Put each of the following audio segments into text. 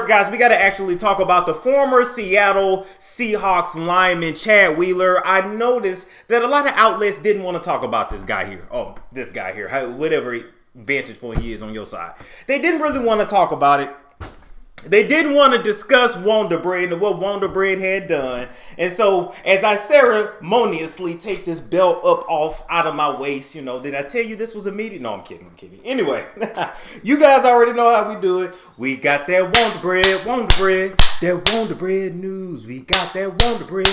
first, guys, we got to actually talk about the former Seattle Seahawks lineman, Chad Wheeler. I noticed that a lot of outlets didn't want to talk about this guy here. Oh, this guy here, whatever vantage point he is on your side. They didn't really want to talk about it. They didn't want to discuss Wonder Bread and what Wonder Bread had done. And so, as I ceremoniously take this belt up off out of my waist, did I tell you this was immediate? No, I'm kidding. Anyway, you guys already know how we do it. We got that Wonder Bread, that Wonder Bread news. We got that Wonder Bread,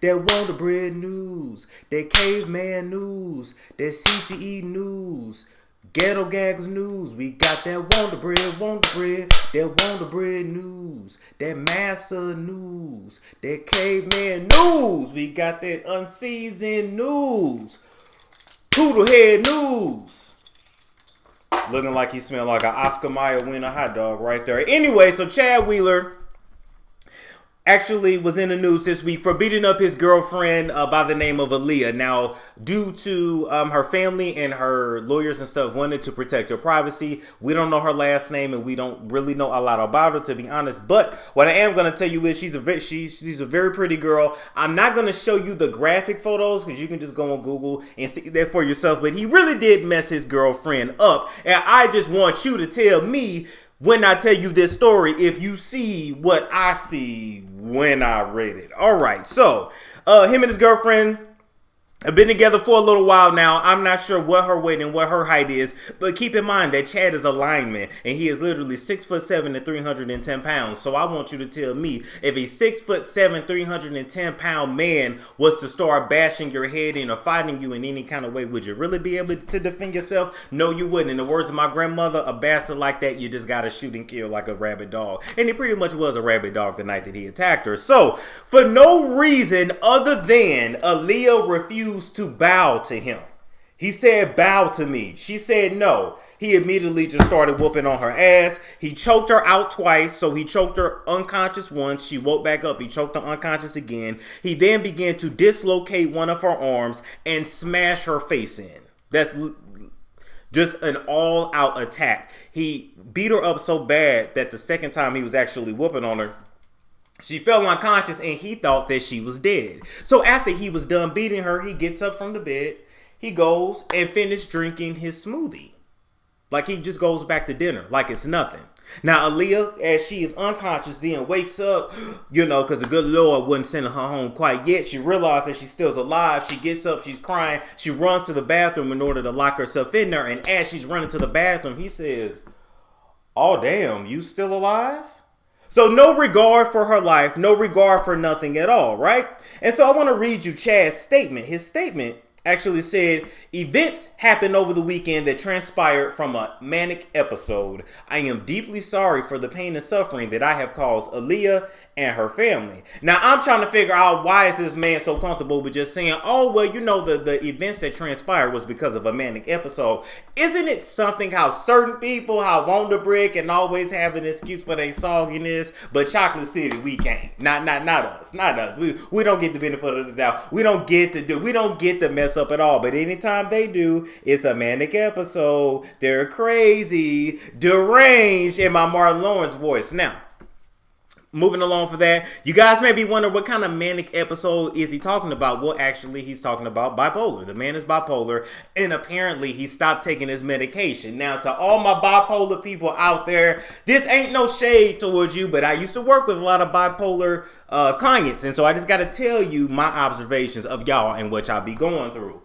that Wonder Bread news, that caveman news, that CTE news. Ghetto Gags news, we got that Wonder Bread, that Wonder Bread news, that Massa news, that Caveman news, we got that Unseasoned news, Poodlehead news. Looking like he smelled like an Oscar Mayer winner hot dog right there. Anyway, so Chad Wheeler actually was in the news this week for beating up his girlfriend by the name of Aaliyah. Now, due to her family and her lawyers and stuff wanted to protect her privacy, we don't know her last name and we don't really know a lot about her, to be honest. But what I am going to tell you is she's a very pretty girl. I'm not going to show you the graphic photos because you can just go on Google and see that for yourself. But he really did mess his girlfriend up. And I just want you to tell me, when I tell you this story, if you see what I see when I read it. All right, so him and his girlfriend have been together for a little while now. I'm not sure what her weight and what her height is, but keep in mind that Chad is a lineman and he is literally 6'7" and 310 pounds. So I want you to tell me, if a 6'7", 310 pound man was to start bashing your head in or fighting you in any kind of way, would you really be able to defend yourself? No, you wouldn't. In the words of my grandmother, a bastard like that, you just gotta shoot and kill like a rabid dog. And he pretty much was a rabid dog the night that he attacked her. So for no reason other than Aaliyah refused to bow to him. He said, bow to me. She said no. He immediately just started whooping on her ass. He choked her out twice. So he choked her unconscious once. She woke back up. He choked her unconscious again. He then began to dislocate one of her arms and smash her face in. That's just an all-out attack. He beat her up so bad that the second time he was actually whooping on her, she fell unconscious and he thought that she was dead. So after he was done beating her, he gets up from the bed. He goes and finishes drinking his smoothie. Like he just goes back to dinner like it's nothing. Now Aaliyah, as she is unconscious, then wakes up, because the good Lord wasn't sending her home quite yet. She realized that she's still alive. She gets up, she's crying. She runs to the bathroom in order to lock herself in there. And as she's running to the bathroom, he says, "Oh, damn, you still alive?" So no regard for her life, no regard for nothing at all, right? And so I want to read you Chad's statement. His statement actually said, events happened over the weekend that transpired from a manic episode. I am deeply sorry for the pain and suffering that I have caused Aaliyah and her family. Now, I'm trying to figure out, why is this man so comfortable with just saying, oh, well, the events that transpired was because of a manic episode. Isn't it something how certain people, how Wonder Bread can always have an excuse for their sogginess, but Chocolate City, we can't. Not us. We don't get the benefit of the doubt. We don't get to mess up at all. But anytime they do, it's a manic episode. They're crazy, deranged, in my Martin Lawrence voice. Now, moving along for that, you guys may be wondering what kind of manic episode is he talking about. Well, actually, he's talking about bipolar. The man is bipolar, and apparently he stopped taking his medication. Now, to all my bipolar people out there, this ain't no shade towards you, but I used to work with a lot of bipolar clients, and so I just got to tell you my observations of y'all and what y'all be going through.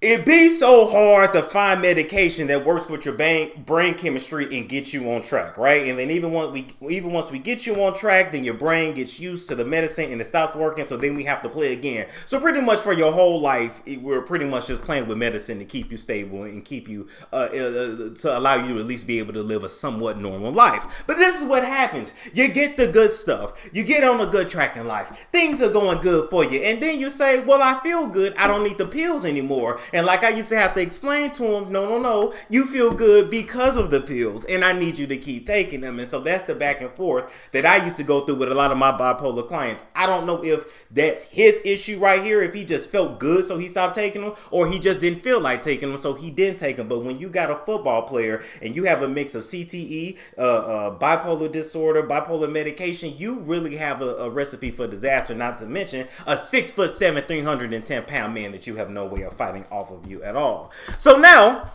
It be so hard to find medication that works with your brain chemistry and gets you on track, right? And then even once we get you on track, then your brain gets used to the medicine and it stops working, so then we have to play again. So pretty much for your whole life, we're pretty much just playing with medicine to keep you stable and keep you, to allow you to at least be able to live a somewhat normal life. But this is what happens. You get the good stuff. You get on a good track in life. Things are going good for you. And then you say, well, I feel good. I don't need the pills anymore. And like I used to have to explain to him, no, you feel good because of the pills, and I need you to keep taking them. And so that's the back and forth that I used to go through with a lot of my bipolar clients. I don't know if that's his issue right here, if he just felt good so he stopped taking them, or he just didn't feel like taking them so he didn't take them. But when you got a football player and you have a mix of CTE, bipolar disorder, bipolar medication, you really have a recipe for disaster, not to mention a 6'7", 310-pound man that you have no way of fighting off of you at all. So now,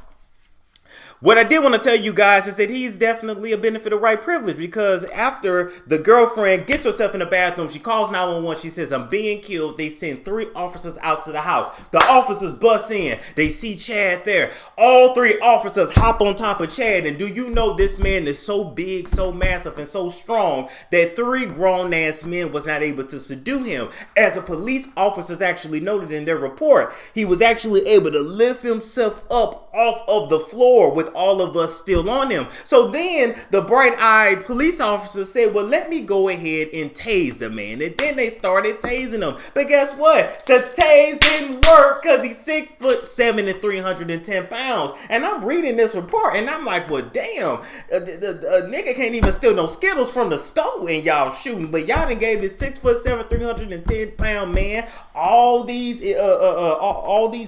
what I did want to tell you guys is that he's definitely a benefit of white privilege, because after the girlfriend gets herself in the bathroom, she calls 911. She says, I'm being killed. They send 3 officers out to the house. The officers bust in. They see Chad there. All 3 officers hop on top of Chad. And do you know this man is so big, so massive, and so strong that 3 grown-ass men was not able to subdue him? As the police officers actually noted in their report, he was actually able to lift himself up off of the floor with all of us still on him. So then the bright-eyed police officer said, well, let me go ahead and tase the man. And then they started tasing him. But guess what? The tase didn't work because he's 6'7" and 310 pounds. And I'm reading this report and I'm like, well, damn, the nigga can't even steal no Skittles from the store and y'all shooting. But y'all done gave this 6'7", 310 pound man all these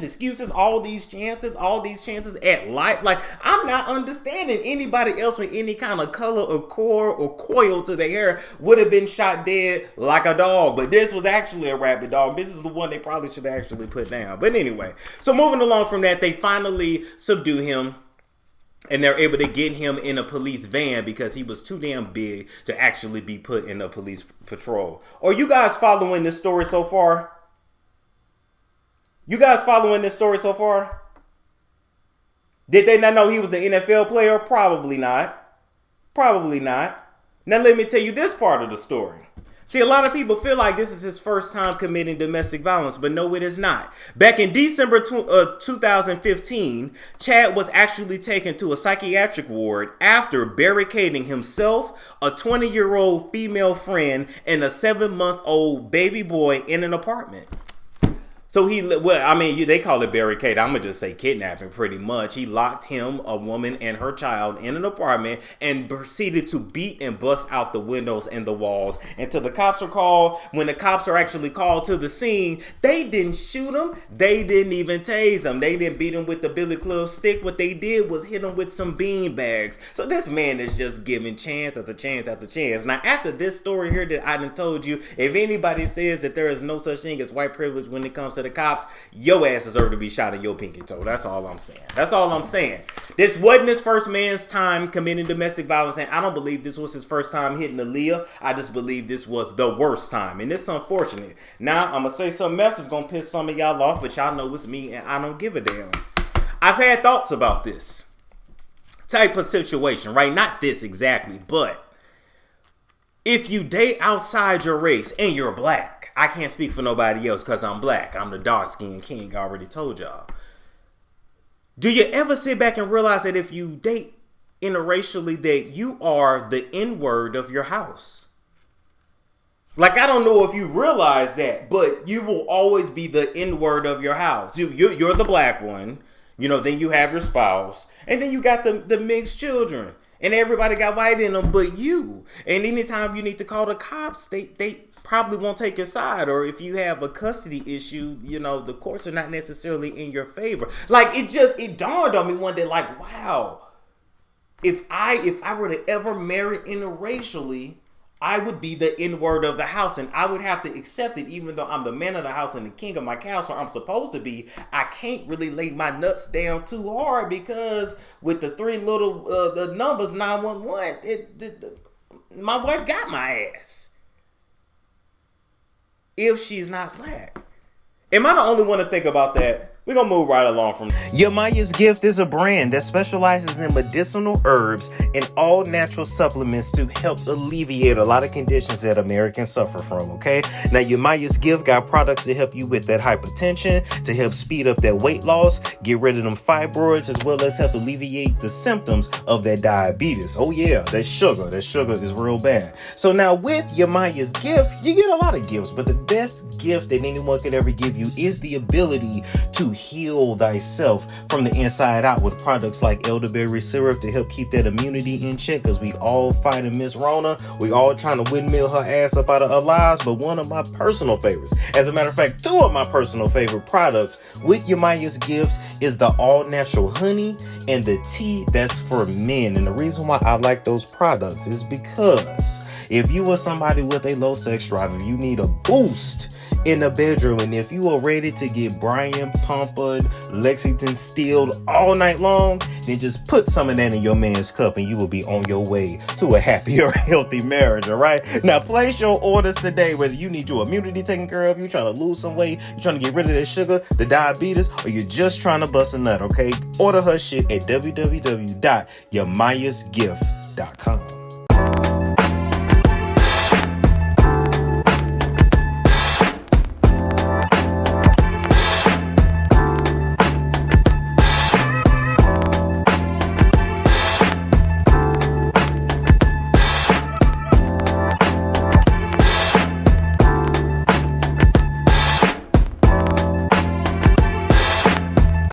excuses, all these chances at life. Like, I'm not understanding. Anybody else with any kind of color or core or coil to their hair would have been shot dead like a dog. But this was actually a rabid dog. This is the one they probably should actually put down. But anyway, so moving along from that, they finally subdue him. And they're able to get him in a police van because he was too damn big to actually be put in a police patrol. Are you guys following this story so far? You guys following this story so far? Did they not know he was an NFL player? Probably not. Probably not. Now let me tell you this part of the story. See, a lot of people feel like this is his first time committing domestic violence, but no, it is not. Back in December 2015, Chad was actually taken to a psychiatric ward after barricading himself, a 20-year-old female friend, and a 7-month-old baby boy in an apartment. So they call it barricade. I'm going to just say kidnapping pretty much. He locked him, a woman, and her child in an apartment and proceeded to beat and bust out the windows and the walls. Until the cops were called. When the cops are actually called to the scene, they didn't shoot him. They didn't even tase him. They didn't beat him with the billy club stick. What they did was hit him with some bean bags. So this man is just giving chance after chance after chance. Now, after this story here that I done told you, if anybody says that there is no such thing as white privilege when it comes to the cops, your ass deserve to be shot in your pinky toe. That's all I'm saying. That's all I'm saying. This wasn't his first man's time committing domestic violence, and I don't believe this was his first time hitting Aaliyah. I just believe this was the worst time, and it's unfortunate. Now, I'm going to say something else that's going to piss some of y'all off, but y'all know it's me, and I don't give a damn. I've had thoughts about this type of situation, right? Not this exactly, but if you date outside your race and you're black, I can't speak for nobody else because I'm black. I'm the dark-skinned king. I already told y'all. Do you ever sit back and realize that if you date interracially that you are the N-word of your house? Like, I don't know if you realize that, but you will always be the N-word of your house. You're the black one. You know, then you have your spouse. And then you got the mixed children. And everybody got white in them but you. And anytime you need to call the cops, they probably won't take your side. Or if you have a custody issue, you know, the courts are not necessarily in your favor. Like, it dawned on me one day, like, wow, if I were to ever marry interracially, I would be the N-word of the house, and I would have to accept it, even though I'm the man of the house and the king of my castle. I'm supposed to be. I can't really lay my nuts down too hard because with the 3 little the numbers 911, my wife got my ass. If she's not black, am I the only one to think about that? We're going to move right along from Yamaya's Gift is a brand that specializes in medicinal herbs and all natural supplements to help alleviate a lot of conditions that Americans suffer from, okay? Now, Yamaya's Gift got products to help you with that hypertension, to help speed up that weight loss, get rid of them fibroids, as well as help alleviate the symptoms of that diabetes. Oh yeah, that sugar is real bad. So now with Yamaya's Gift, you get a lot of gifts, but the best gift that anyone could ever give you is the ability to heal thyself from the inside out with products like elderberry syrup to help keep that immunity in check, because we all fighting Miss Rona. We all trying to windmill her ass up out of our lives. But one of my personal favorites, as a matter of fact, two of my personal favorite products with Yamaya's gift is the all natural honey and the tea that's for men. And the reason why I like those products is because if you are somebody with a low sex drive, if you need a boost in the bedroom, and if you are ready to get Brian Pumpered, Lexington Steeled all night long, then just put some of that in your man's cup and you will be on your way to a happier, healthy marriage, all right? Now, place your orders today, whether you need your immunity taken care of, you're trying to lose some weight, you're trying to get rid of that sugar, the diabetes, or you're just trying to bust a nut, okay? Order her shit at www.yamayasgift.com.